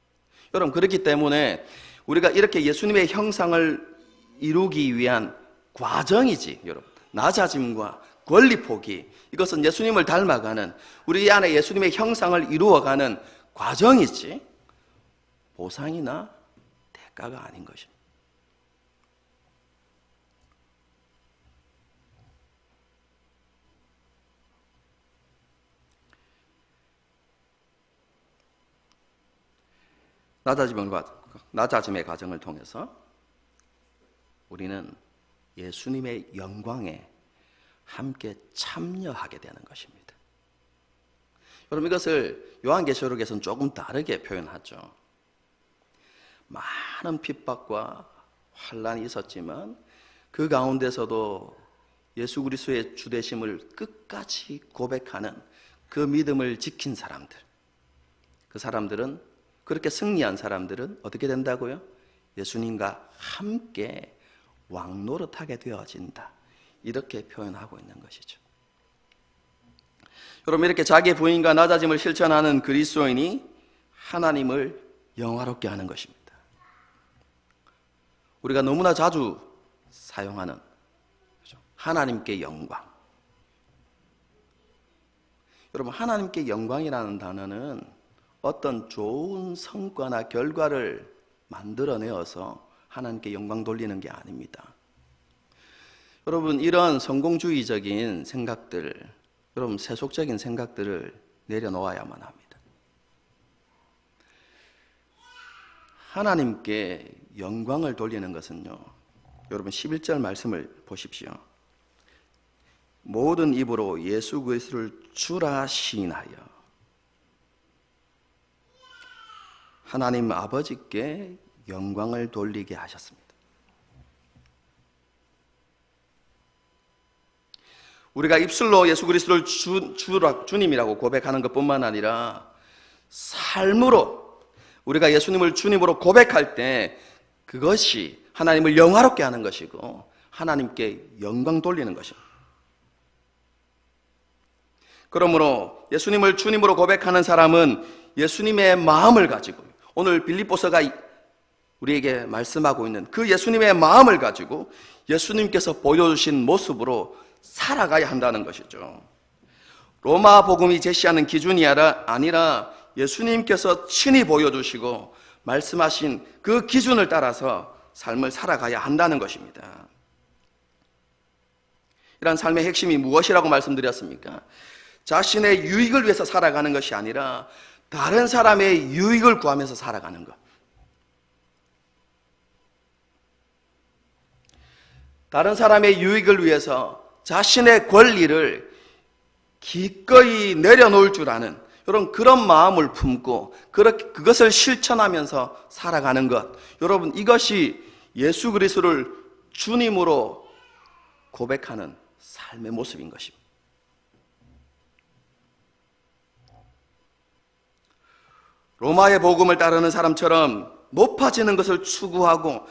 여러분, 그렇기 때문에 우리가 이렇게 예수님의 형상을 이루기 위한 과정이지, 여러분, 낮아짐과 권리 포기, 이것은 예수님을 닮아가는, 우리 안에 예수님의 형상을 이루어가는 과정이지 보상이나 대가가 아닌 것입니다. 낮아짐의 과정을 통해서 우리는 예수님의 영광에 함께 참여하게 되는 것입니다. 여러분, 이것을 요한계시록에서는 조금 다르게 표현하죠. 많은 핍박과 환난이 있었지만 그 가운데서도 예수 그리스도의 주되심을 끝까지 고백하는 그 믿음을 지킨 사람들, 그 사람들은, 그렇게 승리한 사람들은 어떻게 된다고요? 예수님과 함께 왕노릇하게 되어진다, 이렇게 표현하고 있는 것이죠. 여러분, 이렇게 자기의 부인과 낮아짐을 실천하는 그리스도인이 하나님을 영화롭게 하는 것입니다. 우리가 너무나 자주 사용하는 하나님께 영광. 여러분, 하나님께 영광이라는 단어는 어떤 좋은 성과나 결과를 만들어내어서 하나님께 영광 돌리는 게 아닙니다. 여러분, 이런 성공주의적인 생각들, 여러분 세속적인 생각들을 내려놓아야만 합니다. 하나님께 영광을 돌리는 것은요, 여러분 11절 말씀을 보십시오. 모든 입으로 예수 그리스도를 주라 시인하여 하나님 아버지께 영광을 돌리게 하셨습니다. 우리가 입술로 예수 그리스도를 주님이라고 고백하는 것뿐만 아니라 삶으로 우리가 예수님을 주님으로 고백할 때 그것이 하나님을 영화롭게 하는 것이고 하나님께 영광 돌리는 것입니다. 그러므로 예수님을 주님으로 고백하는 사람은 예수님의 마음을 가지고, 오늘 빌립보서가 우리에게 말씀하고 있는 그 예수님의 마음을 가지고 예수님께서 보여주신 모습으로 살아가야 한다는 것이죠. 로마 복음이 제시하는 기준이 아니라 예수님께서 친히 보여주시고 말씀하신 그 기준을 따라서 삶을 살아가야 한다는 것입니다. 이런 삶의 핵심이 무엇이라고 말씀드렸습니까? 자신의 유익을 위해서 살아가는 것이 아니라 다른 사람의 유익을 구하면서 살아가는 것. 다른 사람의 유익을 위해서 자신의 권리를 기꺼이 내려놓을 줄 아는 그런 마음을 품고 그것을 실천하면서 살아가는 것. 여러분, 이것이 예수 그리스도를 주님으로 고백하는 삶의 모습인 것입니다. 로마의 복음을 따르는 사람처럼 높아지는 것을 추구하고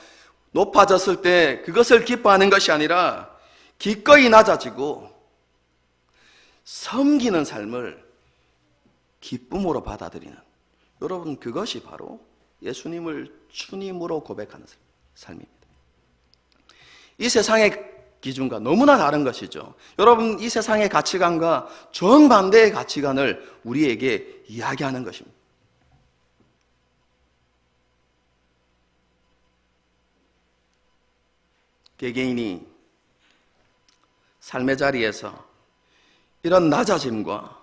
높아졌을 때 그것을 기뻐하는 것이 아니라 기꺼이 낮아지고 섬기는 삶을 기쁨으로 받아들이는, 여러분, 그것이 바로 예수님을 주님으로 고백하는 삶입니다. 이 세상의 기준과 너무나 다른 것이죠. 여러분, 이 세상의 가치관과 정반대의 가치관을 우리에게 이야기하는 것입니다. 개개인이 삶의 자리에서 이런 낮아짐과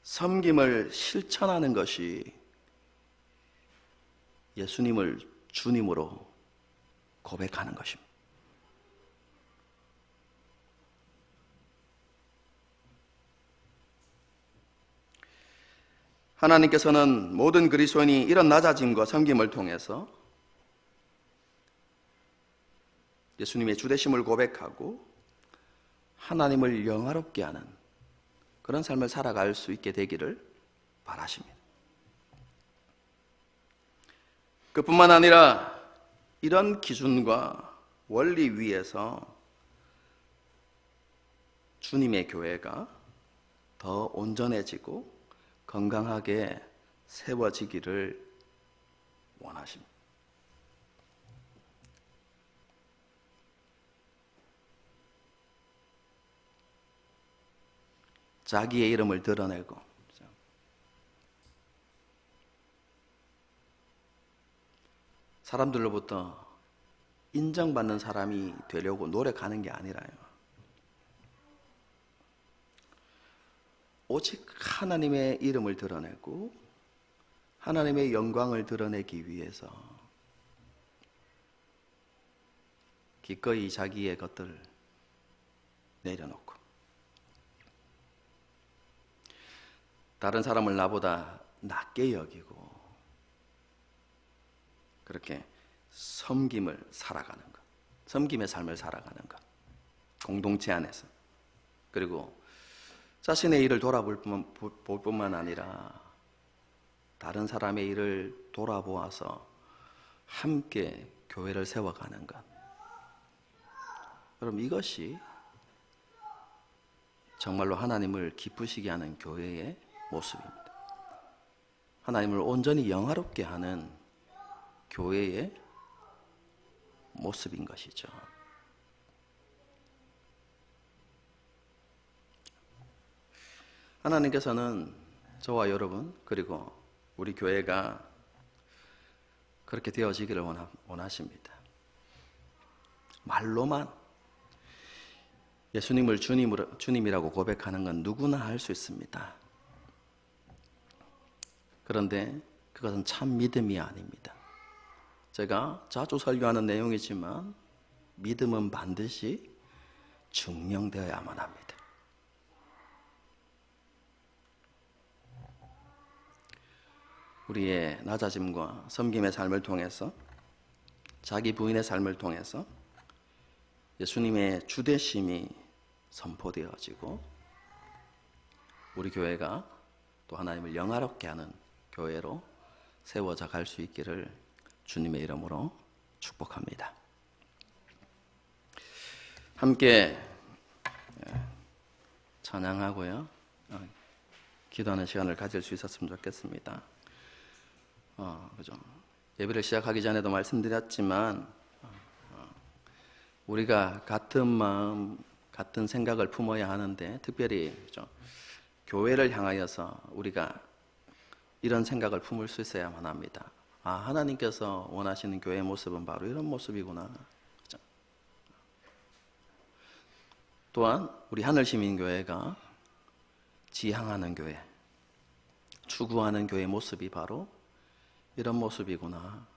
섬김을 실천하는 것이 예수님을 주님으로 고백하는 것입니다. 하나님께서는 모든 그리스도인이 이런 낮아짐과 섬김을 통해서 예수님의 주되심을 고백하고 하나님을 영화롭게 하는 그런 삶을 살아갈 수 있게 되기를 바라십니다. 그뿐만 아니라 이런 기준과 원리 위에서 주님의 교회가 더 온전해지고 건강하게 세워지기를 원하십니다. 자기의 이름을 드러내고 사람들로부터 인정받는 사람이 되려고 노력하는 게 아니라요, 오직 하나님의 이름을 드러내고 하나님의 영광을 드러내기 위해서 기꺼이 자기의 것들을 내려놓고 다른 사람을 나보다 낮게 여기고 그렇게 섬김을 살아가는 것, 섬김의 삶을 살아가는 것, 공동체 안에서. 그리고 자신의 일을 돌아볼 뿐만 아니라 다른 사람의 일을 돌아보아서 함께 교회를 세워가는 것. 여러분, 이것이 정말로 하나님을 기쁘시게 하는 교회의 모습입니다. 하나님을 온전히 영화롭게 하는 교회의 모습인 것이죠. 하나님께서는 저와 여러분 그리고 우리 교회가 그렇게 되어지기를 원하십니다. 말로만 예수님을 주님이라고 고백하는 건 누구나 할 수 있습니다. 그런데 그것은 참 믿음이 아닙니다. 제가 자주 설교하는 내용이지만 믿음은 반드시 증명되어야만 합니다. 우리의 낮아짐과 섬김의 삶을 통해서, 자기 부인의 삶을 통해서 예수님의 주되심이 선포되어지고 우리 교회가 또 하나님을 영화롭게 하는 교회로 세워져 갈 수 있기를 주님의 이름으로 축복합니다. 함께 찬양하고요, 기도하는 시간을 가질 수 있었으면 좋겠습니다. 그죠? 예배를 시작하기 전에도 말씀드렸지만 우리가 같은 마음, 같은 생각을 품어야 하는데 특별히 그죠? 교회를 향하여서 우리가 이런 생각을 품을 수 있어야만 합니다. 하나님께서 원하시는 교회의 모습은 바로 이런 모습이구나. 그죠? 또한 우리 하늘시민교회가 지향하는 교회, 추구하는 교회의 모습이 바로 이런 모습이구나.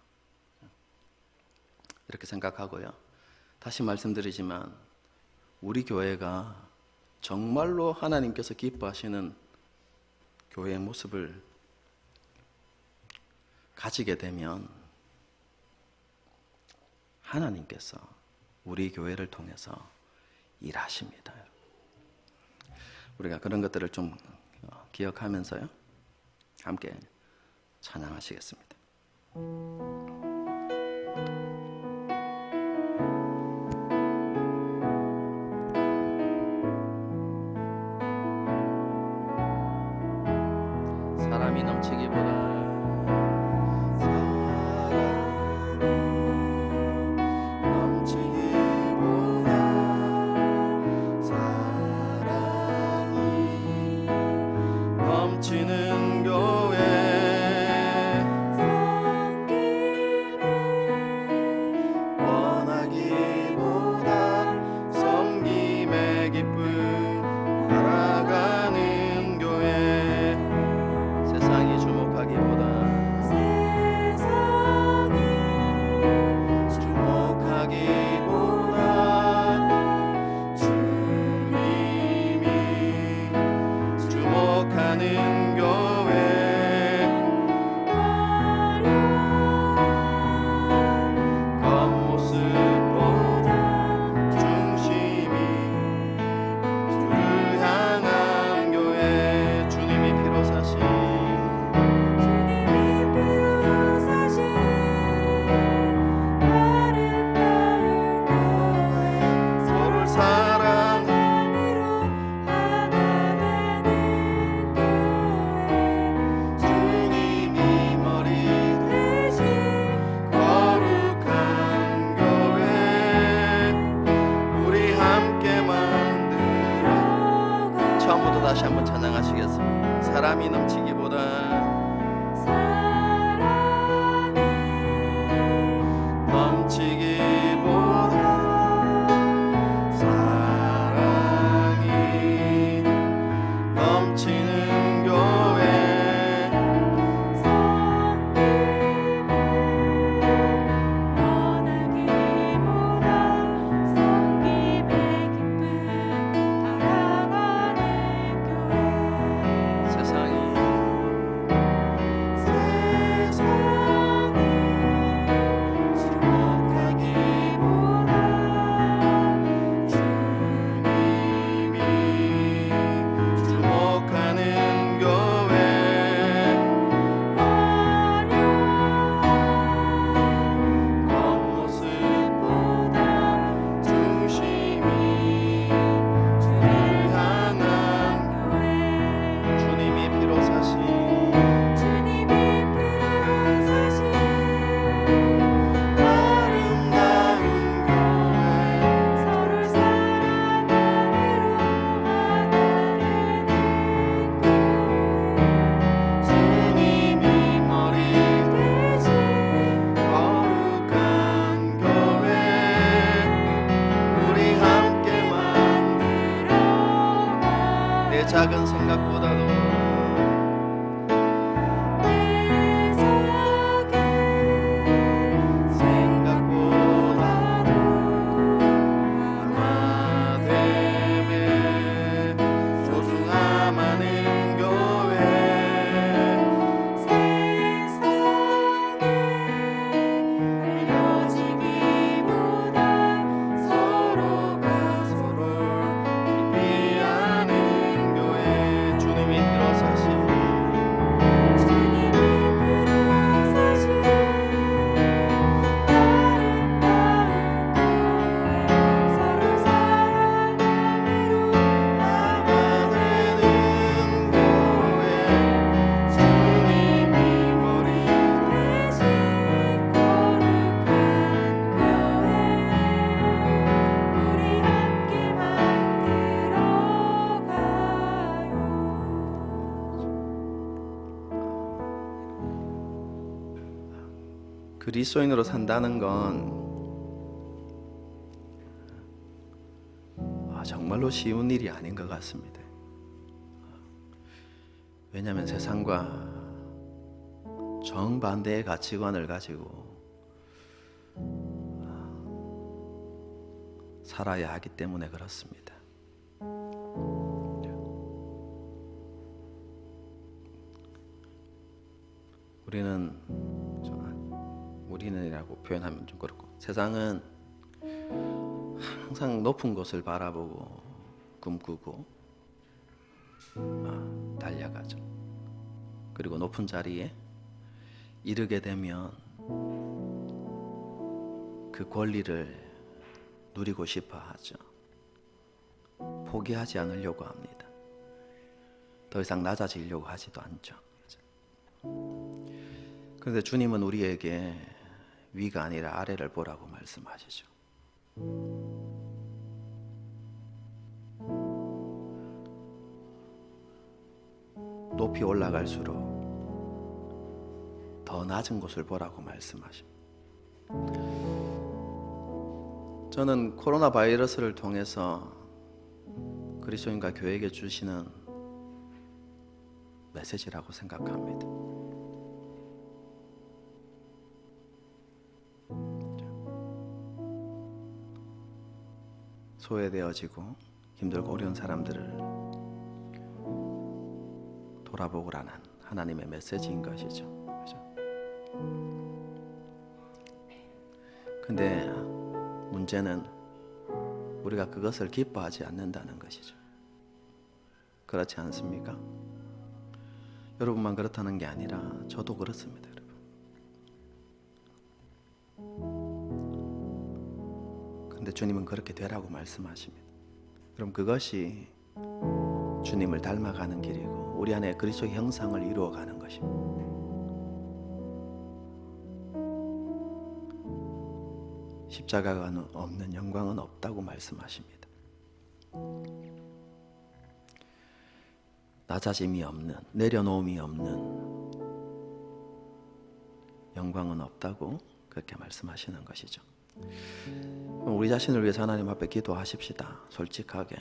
이렇게 생각하고요. 다시 말씀드리지만 우리 교회가 정말로 하나님께서 기뻐하시는 교회의 모습을 가지게 되면 하나님께서 우리 교회를 통해서 일하십니다. 우리가 그런 것들을 좀 기억하면서요, 함께 찬양하시겠습니다. 사람이 넘치기보다 넘치는 교회 원하기보다 섬김의 기쁨 알아가는 교회 세상이 주목하기보다 그리스도인으로 산다는 건 정말로 쉬운 일이 아닌 것 같습니다. 왜냐하면 세상과 정반대의 가치관을 가지고 살아야 하기 때문에 그렇습니다. 우리는이라고 표현하면 좀 그렇고, 세상은 항상 높은 곳을 바라보고 꿈꾸고 달려가죠. 그리고 높은 자리에 이르게 되면 그 권리를 누리고 싶어 하죠. 포기하지 않으려고 합니다. 더 이상 낮아지려고 하지도 않죠. 그런데 주님은 우리에게 위가 아니라 아래를 보라고 말씀하시죠. 높이 올라갈수록 더 낮은 곳을 보라고 말씀하십니다. 저는 코로나 바이러스를 통해서 그리스도인과 교회에게 주시는 메시지라고 생각합니다. 소외되어지고 힘들고 어려운 사람들을 돌아보고라는 하나님의 메시지인 것이죠. 근데 문제는 우리가 그것을 기뻐하지 않는다는 것이죠. 그렇지 않습니까? 여러분만 그렇다는 게 아니라 저도 그렇습니다, 여러분. 근데 주님은 그렇게 되라고 말씀하십니다. 그럼 그것이 주님을 닮아가는 길이고 우리 안에 그리스도의 형상을 이루어가는 것입니다. 십자가가 없는 영광은 없다고 말씀하십니다. 낮아짐이 없는, 내려놓음이 없는 영광은 없다고 그렇게 말씀하시는 것이죠. 우리 자신을 위해서 하나님 앞에 기도하십시다. 솔직하게.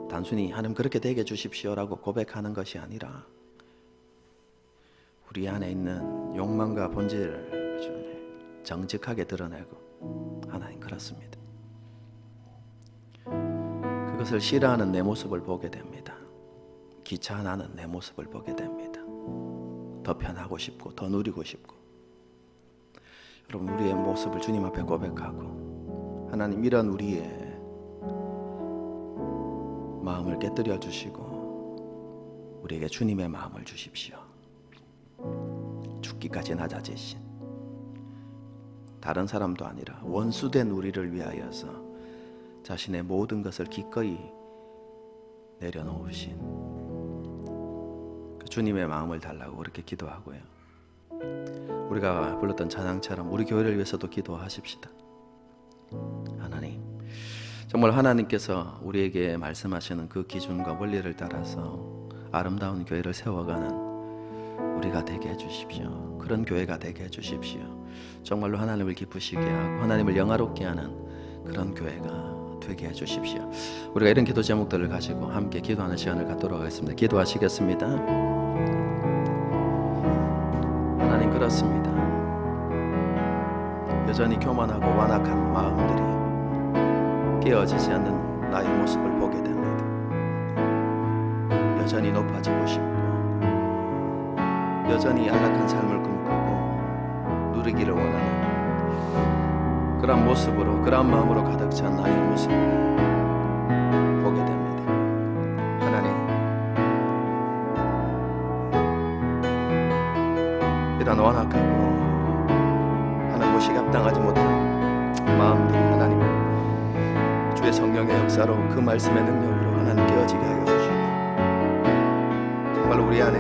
단순히 하나님 그렇게 되게 해주십시오라고 고백하는 것이 아니라 우리 안에 있는 욕망과 본질을 정직하게 드러내고, 하나님 그렇습니다. 그것을 싫어하는 내 모습을 보게 됩니다. 귀찮아하는 내 모습을 보게 됩니다. 더 편하고 싶고 더 누리고 싶고. 여러분, 우리의 모습을 주님 앞에 고백하고, 하나님 이런 우리의 마음을 깨뜨려 주시고 우리에게 주님의 마음을 주십시오. 죽기까지 낮아지신, 다른 사람도 아니라 원수된 우리를 위하여서 자신의 모든 것을 기꺼이 내려놓으신 그 주님의 마음을 달라고 그렇게 기도하고요. 우리가 불렀던 찬양처럼 우리 교회를 위해서도 기도하십시다. 하나님, 정말 하나님께서 우리에게 말씀하시는 그 기준과 원리를 따라서 아름다운 교회를 세워가는 우리가 되게 해주십시오. 그런 교회가 되게 해주십시오. 정말로 하나님을 기쁘시게 하고 하나님을 영화롭게 하는 그런 교회가 되게 해주십시오. 우리가 이런 기도 제목들을 가지고 함께 기도하는 시간을 갖도록 하겠습니다. 기도하시겠습니다. 하나님, 그렇습니다. 여전히 교만하고 완악한 마음들이 깨어지지 않는 나의 모습을 보게 됩니다. 여전히 높아지고 싶고 여전히 안락한 삶을 꿈꾸고 누리기를 원하는 그런 모습으로, 그런 마음으로 가득 찬 나의 모습을 보게 됩니다. 하나님, 이런 완악하고 하나님과 시갑당하지 못한 마음들이 하나님 주의 성령의 역사로 그 말씀의 능력으로 하나님 깨어지게 하여 주시고, 정말 우리 안에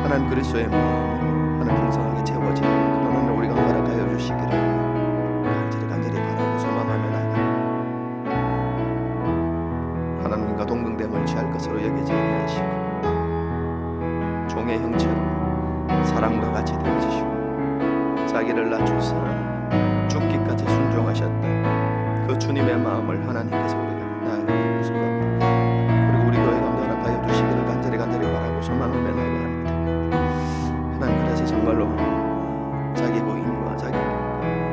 하나님 그리스도의 마음으로 하나님 풍성하게 채워지는 그런 은혜 우리가 허락하여 주시기를 간절히 바라고 소망하며 나아갑니다. 하나님과 동등됨을 취할 것으로 여기지 아니하시고 종의 형체로 사랑과 같이 되어지시고 자기를 낮추사 죽기까지 순종하셨던 그 주님의 마음을 하나님께서 우리가 나아가는 순간, 그리고 우리 교회 가운데 허락하여 주시기를 간절히 바라고 소망하며 나아갑니다. 하나님, 그래서 정말로 자기 부인과 자기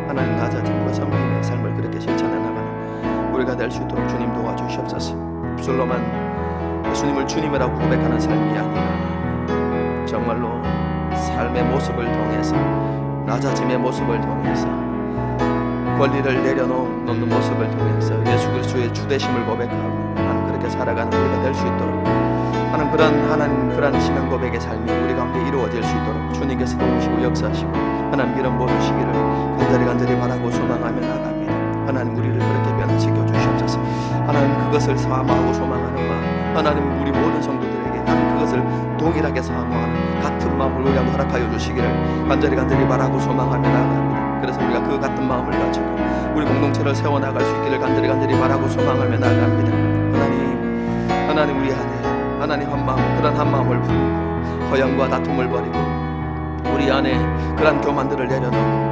하나님 낮아짐과 섬김의 삶을 그렇게 실천해 나가는 우리가 될 수 있도록 주님 도와주시옵소서. 입술로만 예수님을 주님이라고 고백하는 삶이 아니라 정말로 삶의 모습을 통해서, 낮아짐의 모습을 통해서, 권리를 내려놓는 모습을 통해서 예수 그리스도의 주되심을 고백하고 하나님 그렇게 살아가는 우리가 될 수 있도록 하나님, 그런 신앙 고백의 삶이 우리 가운데 이루어질 수 있도록 주님께서 도우시고 역사하시고 하나님 기름 부어주시기를 간절히 바라고 소망하며 나아갑니다. 하나님, 우리를 그렇게 변화시켜 주시옵소서. 하나님, 그것을 사모하고 소망하는 마음, 하나님 우리 모든 성도들에게 하나님 그것을 동일하게 사모하는 같은 마음을 우리가 허락하여 주시기를 간절히 바라고 소망하며 나아갑니다. 그래서 우리가 그 같은 마음을 가지고 우리 공동체를 세워나갈 수 있기를 간절히 바라고 소망하며 나아갑니다. 하나님 우리 안에 하나님 한 마음, 그런 한 마음을 품고 허영과 다툼을 버리고 우리 안에 그런 교만들을 내려놓고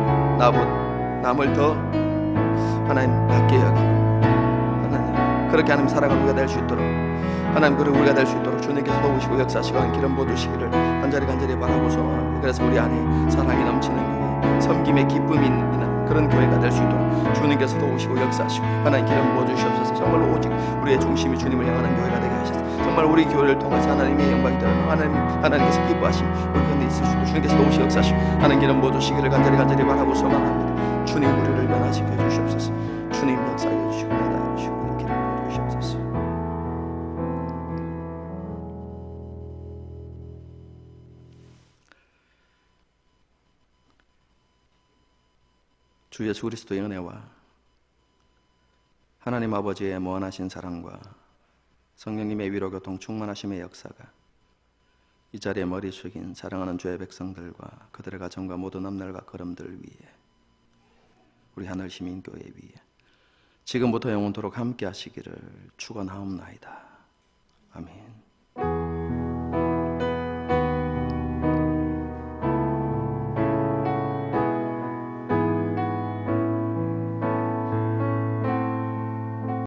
남을 더 하나님 낮게 여기고 하나님 그렇게 하나님 살아가는 우리가 될 수 있도록 하나님, 그리고 우리가 될 수 있도록 주님께서 도우시고 역사하시고 기름 부어주시기를 간절히 바라고 소망합니다. 그래서 우리 안에 사랑이 넘치는 교회, 섬김의 기쁨이 있는 그런 교회가 될 수 있도록 주님께서 도우시고 역사하시고 하나님 기름 부어주시옵소서. 정말로 오직 우리의 중심이 주님을 향하는 교회가 되게 하셔서 정말 우리 교회를 통해서 하나님의 영광이 드러나 하나님께서 기뻐하심 우리 가운데 있을 수 있도록 주님께서 도우시고 역사하시고 하나님 기름 부어주시기를 간절히 바라고 소망합니다. 주님, 우리를 변화시켜 주시옵소서. 주님 역사해 주시고 나타내 주시고 기름 부어주시옵소서. 주 예수 그리스도의 은혜와 하나님 아버지의 무한하신 사랑과 성령님의 위로 교통 충만하심의 역사가 이 자리에 머리 숙인 사랑하는 주의 백성들과 그들의 가정과 모든 앞날과 걸음들 위에, 우리 하늘 시민교회 위에 지금부터 영원토록 함께 하시기를 축원하옵나이다. 아멘.